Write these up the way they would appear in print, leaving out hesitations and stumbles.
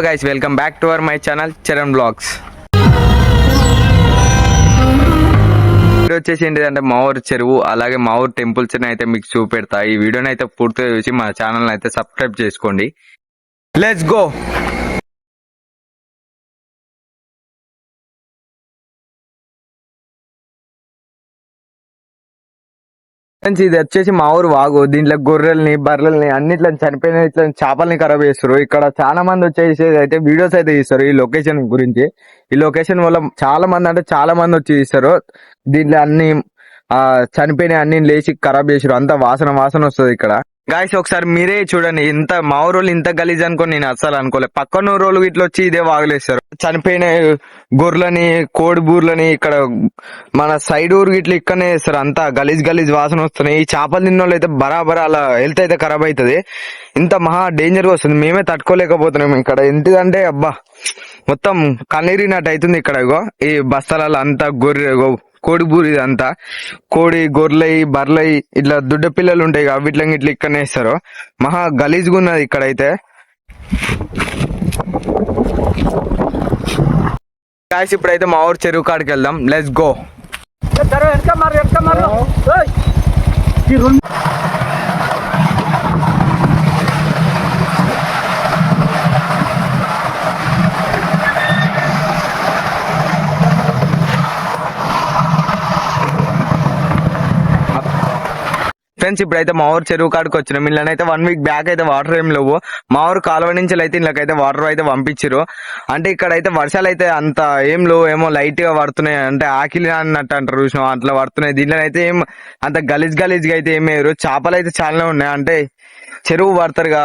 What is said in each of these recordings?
guys, welcome back to our my channel Charan Vlogs. వచ్చేసి ఏంటిదంటే మా ఊరు చెరువు అలాగే మా ఊరు టెంపుల్స్ అయితే మీకు చూపెడతా. ఈ వీడియోని అయితే పూర్తిగా చూసి మా ఛానల్ అయితే సబ్స్క్రైబ్ చేసుకోండి. Let's go. ఇది వచ్చేసి మా ఊరు వాగు. దీంట్లో గొర్రెల్ని బర్రెల్ని అన్నిట్లని చనిపోయిన ఇట్లా చేపల్ని ఖరాబ్ చేస్తారు. ఇక్కడ చాలా మంది వచ్చేసి అయితే వీడియోస్ అయితే తీస్తారు ఈ లొకేషన్ గురించి. ఈ లొకేషన్ వల్ల చాలా మంది అంటే చాలా మంది వచ్చి తీస్తారు. దీంట్లో అన్ని చనిపోయిన అన్ని లేచి ఖరాబ్ చేసారు. అంతా వాసన వాసన వస్తుంది ఇక్కడ. గాయస్ ఒకసారి మీరే చూడండి, ఇంత మా ఊరోళ్ళు ఇంత గలీజ్ అనుకోని నేను అస్సలు అనుకోలేదు. పక్కన ఊరోళ్ళు ఇట్లా వచ్చి ఇదే వాగులేస్తారు. చనిపోయిన గొర్రెలని కోడి బూర్లని ఇక్కడ మన సైడ్ ఊరు ఇట్లా ఇక్కడనే వేస్తారు. అంతా గలీజ్ గలీజ్ వాసన వస్తున్నాయి. ఈ చేపలు తిన్నోళ్ళు అయితే బరాబర్ అలా హెల్త్ అయితే ఖరాబ్ అవుతుంది. ఇంత మహా డేంజర్ గా వస్తుంది. మేమే తట్టుకోలేకపోతున్నాం ఇక్కడ. ఎందుకంటే అబ్బా మొత్తం కన్నీరినట్టు అవుతుంది ఇక్కడ. ఇగో ఈ బస్తాలలో అంతా గొర్రె కోడి బూరి అంతా కోడి గొర్రెలై బర్రెలై ఇట్లా దుడ్డ పిల్లలు ఉంటాయి కదా, వీటిలో ఇట్లా ఇక్కడనే వేస్తారు. మహా గలీజ్గా ఉన్నది ఇక్కడైతే. గాయ్స్ ఇప్పుడైతే మా ఊరు చెరువు కాడికి వెళ్దాం. Let's go. ఫ్రెండ్స్ ఇప్పుడైతే మా ఊరు చెరువు కాడికి వచ్చినాం. ఇళ్ళనైతే 1 వీక్ బ్యాక్ అయితే వాటర్ ఏం లేవు. మా ఊరు కాలువ నుంచి అయితే ఇళ్ళకైతే వాటర్ అయితే పంపించారు. అంటే ఇక్కడైతే వర్షాలు అయితే అంత ఏం లేవు, ఏమో లైట్ గా పడుతున్నాయి. అంటే ఆకిలి అన్నట్టు అంటారు చూసినాం, అట్లా పడుతున్నాయి. దీంట్లో అయితే ఏం అంత గలీజ్ గలీజ్గా అయితే ఏం వేయరు. చేపలు అయితే చాలానే ఉన్నాయి. అంటే చెరువు పడతారుగా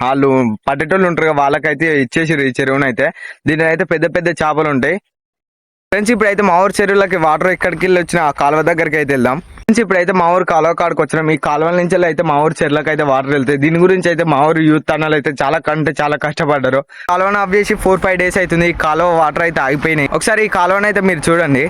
వాళ్ళు పట్టేటోళ్ళు ఉంటారు, వాళ్ళకైతే ఇచ్చేసారు ఈ చెరువునైతే. దీంట్లో అయితే పెద్ద పెద్ద చేపలు ఉంటాయి. ఫ్రెండ్స్ ఇప్పుడైతే మా ఊరు చెరువులకి వాటర్ ఎక్కడికి వెళ్ళి వచ్చిన ఆ కాలువ దగ్గరికి అయితే వెళ్దాం. ఫ్రెండ్స్ ఇప్పుడైతే మా ఊరు కాలువ కాడికి వచ్చినాం. ఈ కాలువల నుంచి అయితే మా ఊరు చెరువులకు అయితే వాటర్ వెళ్తాయి. దీని గురించి అయితే మా ఊరు యూత్ అన్నలు అయితే చాలా కష్టపడ్డారు. కాలువను ఆఫ్ చేసి 4-5 డేస్ అవుతుంది. ఈ కాలువ వాటర్ అయితే ఆగిపోయినాయి. ఒకసారి ఈ కాలువను అయితే మీరు చూడండి.